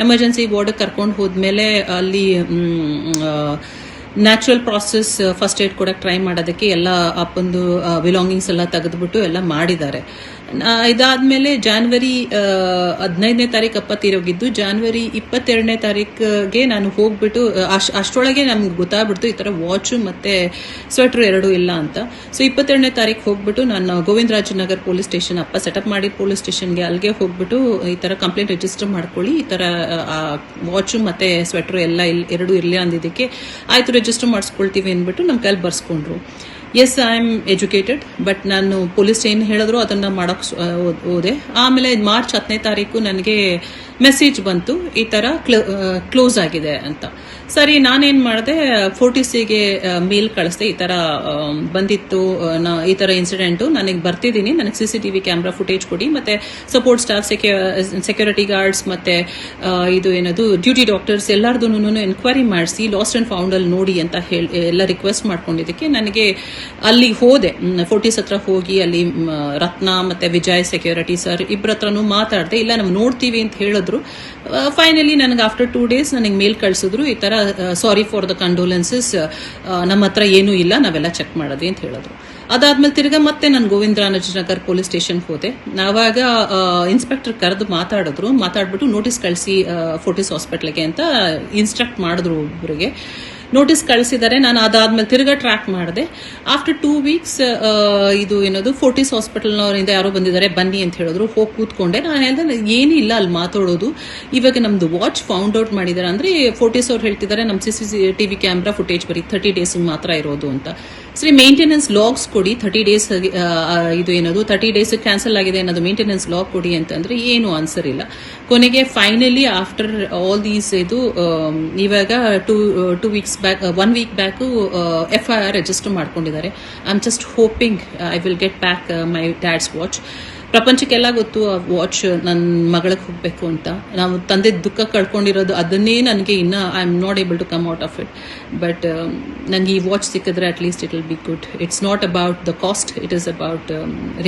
Emergency ward ಕರ್ಕೊಂಡು ಹೋದ್ಮೇಲೆ ಅಲ್ಲಿ ನ್ಯಾಚುರಲ್ ಪ್ರಾಸೆಸ್ ಫಸ್ಟ್ ಏಡ್ ಕೊಡಕ್ಕೆ ಟ್ರೈ ಮಾಡೋದಕ್ಕೆ ಎಲ್ಲ ಅಪ್ಪಂದು ಬಿಲಾಂಗಿಂಗ್ಸ್ ಎಲ್ಲ ತೆಗೆದ್ಬಿಟ್ಟು ಎಲ್ಲ ಮಾಡಿದ್ದಾರೆ. ಇದಾದ್ಮೇಲೆ ಜಾನ್ವರಿ 15ನೇ ತಾರೀಕು ಅಪ್ಪ ತೀರೋಗಿದ್ದು. ಜಾನ್ವರಿ 22ನೇ ತಾರೀಕಿಗೆ ನಾನು ಹೋಗ್ಬಿಟ್ಟು ಅಷ್ಟರೊಳಗೆ ನಮ್ಗೆ ಗೊತ್ತಾಗ್ಬಿಡ್ತು ಈ ತರ ವಾಚು ಮತ್ತೆ ಸ್ವೆಟರ್ ಎರಡೂ ಇಲ್ಲ ಅಂತ. ಸೊ 22ನೇ ತಾರೀಕು ಹೋಗ್ಬಿಟ್ಟು ನಾನು ಗೋವಿಂದರಾಜನಗರ್ ಪೊಲೀಸ್ ಸ್ಟೇಷನ್, ಅಪ್ಪ ಸೆಟಪ್ ಮಾಡಿದ ಪೊಲೀಸ್ ಸ್ಟೇಷನ್ಗೆ ಅಲ್ಲಿಗೆ ಹೋಗ್ಬಿಟ್ಟು ಈ ತರ ಕಂಪ್ಲೇಂಟ್ ರಿಜಿಸ್ಟರ್ ಮಾಡ್ಕೊಳ್ಳಿ, ಈ ತರ ವಾಚು ಮತ್ತೆ ಸ್ವೆಟರ್ ಎಲ್ಲ ಎರಡೂ ಇರಲಿ ಅಂದಿದ್ದಕ್ಕೆ ಆಯ್ತು ರಿಜಿಸ್ಟರ್ ಮಾಡಿಸ್ಕೊಳ್ತೀವಿ ಅಂದ್ಬಿಟ್ಟು ನಮ್ಮ ಕೈಲಿ ಬರ್ಸ್ಕೊಂಡ್ರು. Yes, I am educated, but ನಾನು ಪೊಲೀಸ್ ಏನು ಹೇಳಿದ್ರು ಅದನ್ನ ಮಾಡಕ್ ಹೋದೆ. ಆಮೇಲೆ ಮಾರ್ಚ್ 10ನೇ ತಾರೀಕು ನನಗೆ ಮೆಸೇಜ್ ಬಂತು ಈ ತರ ಕ್ಲೋಸ್ ಆಗಿದೆ ಅಂತ. ಸರಿ, ನಾನೇನ್ ಮಾಡಿದೆ, ಫೋರ್ಟಿಸಿಗೆ ಮೇಲ್ ಕಳಿಸ್ದೆ, ಈ ತರ ಬಂದಿತ್ತು, ಈ ತರ ಇನ್ಸಿಡೆಂಟ್ ನನಗೆ ಬರ್ತಿದ್ದೀನಿ, ನನಗೆ CCTV ಕ್ಯಾಮ್ರಾ ಫುಟೇಜ್ ಕೊಡಿ, ಮತ್ತೆ ಸಪೋರ್ಟ್ ಸ್ಟಾಫ್, ಸೆಕ್ಯೂರಿಟಿ ಗಾರ್ಡ್ಸ್ ಮತ್ತೆ ಇದು ಏನದು ಡ್ಯೂಟಿ ಡಾಕ್ಟರ್ಸ್ ಎಲ್ಲಾರ್ದು ಎನ್ಕ್ವೈರಿ ಮಾಡಿಸಿ ಲಾಸ್ಟ್ ಅಂಡ್ ಫೌಂಡ್ ಅಲ್ಲಿ ನೋಡಿ ಅಂತ ಹೇಳಿ ಎಲ್ಲ ರಿಕ್ವೆಸ್ಟ್ ಮಾಡ್ಕೊಂಡಿದ್ದಕ್ಕೆ ನನಗೆ ಅಲ್ಲಿ ಹೋದೆ. ಫೋರ್ಟಿಸ್ ಹತ್ರ ಹೋಗಿ ಅಲ್ಲಿ ರತ್ನ ಮತ್ತೆ ವಿಜಯ್ ಸೆಕ್ಯೂರಿಟಿ ಸರ್ ಇಬ್ಬರ ಹತ್ರನೂ ಮಾತಾಡಿದೆ. ಇಲ್ಲ ನಾವು ನೋಡ್ತೀವಿ ಅಂತ ಹೇಳಿದ್ರು. ಫೈನಲಿ ನನಗೆ ಆಫ್ಟರ್ 2 days ನನಗೆ ಮೇಲ್ ಕಳಿಸಿದ್ರು, ಈ ತರ ಸಾರಿ ಫಾರ್ ದ ಕಂಡೋಲೆನ್ಸಸ್, ನಮ್ಮ ಹತ್ರ ಏನೂ ಇಲ್ಲ, ನಾವೆಲ್ಲ ಚೆಕ್ ಮಾಡಿದ್ವಿ ಅಂತ ಹೇಳಿದ್ರು. ಅದಾದ್ಮೇಲೆ ತಿರ್ಗಾ ಮತ್ತೆ ನಾನು ಗೋವಿಂದರಾಜನಗರ್ ಪೊಲೀಸ್ ಸ್ಟೇಷನ್ ಹೋದೆ. ನಾವಾಗ ಇನ್ಸ್ಪೆಕ್ಟರ್ ಕರೆದು ಮಾತಾಡ್ಬಿಟ್ಟು ನೋಟಿಸ್ ಕಳಿಸಿ ಫೋರ್ಟಿಸ್ ಹಾಸ್ಪಿಟ್ಲ್ಗೆ ಅಂತ ಇನ್ಸ್ಟ್ರಕ್ಟ್ ಮಾಡಿದ್ರು. ಒಬ್ಬರಿಗೆ ನೋಟಿಸ್ ಕಳಿಸಿದ್ದಾರೆ. ನಾನು ಅದಾದ್ಮೇಲೆ ತಿರ್ಗಾ ಟ್ರ್ಯಾಕ್ ಮಾಡಿದೆ. ಆಫ್ಟರ್ 2 weeks ಇದು ಏನದು ಫೋರ್ಟಿಸ್ ಹಾಸ್ಪಿಟಲ್ನವರಿಂದ ಯಾರೋ ಬಂದಿದ್ದಾರೆ ಬನ್ನಿ ಅಂತ ಹೇಳಿದ್ರು. ಹೋಗಿ ಕೂತ್ಕೊಂಡೆ. ನಾನು ಹೇಳಿದೆ ಏನಿಲ್ಲ ಅಲ್ಲಿ ಮಾತಾಡೋದು, ಇವಾಗ ನಮ್ದು ವಾಚ್ ಫೌಂಡ್ ಔಟ್ ಮಾಡಿದ್ದಾರೆ ಅಂದ್ರೆ ಫೋರ್ಟಿಸ್ ಅವ್ರು ಹೇಳ್ತಿದ್ದಾರೆ ನಮ್ಮ CCTV ಕ್ಯಾಮ್ರಾ ಫುಟೇಜ್ ಬರೀ 30 days ಮಾತ್ರ ಇರೋದು ಅಂತ. ಸರಿ, ಮೇಂಟೆನೆನ್ಸ್ ಲಾಗ್ಸ್ ಕೊಡಿ, 30 days ಇದು ಏನದು 30 days ಕ್ಯಾನ್ಸಲ್ ಆಗಿದೆ ಅನ್ನೋದು ಮೇಂಟೆನೆನ್ಸ್ ಲಾಗ್ ಕೊಡಿ ಅಂತಂದ್ರೆ ಏನು ಆನ್ಸರ್ ಇಲ್ಲ. ಕೊನೆಗೆ ಫೈನಲಿ ಆಫ್ಟರ್ ಆಲ್ ದೀಸ್ ಇದು ಇವಾಗ 2 weeks back, 1 week back FIR register ಮಾಡ್ಕೊಂಡಿದ್ದಾರೆ. I am just hoping I will get back my dad's watch. ಪ್ರಪಂಚಕ್ಕೆಲ್ಲ ಗೊತ್ತು ಆ ವಾಚ್ ನನ್ನ ಮಗಳಿಗೆ ಹೋಗ್ಬೇಕು ಅಂತ. ನಾವು ತಂದೆ ದುಃಖ ಕಳ್ಕೊಂಡಿರೋದು ಅದನ್ನೇ ನನಗೆ ಇನ್ನ I am not able to come out of it. But ನನಗೆ ಈ ವಾಚ್ ಸಿಕ್ಕಿದ್ರೆ at least it will be good. It's not about the cost, it is about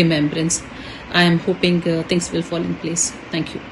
remembrance. I am hoping things will fall in place. Thank you.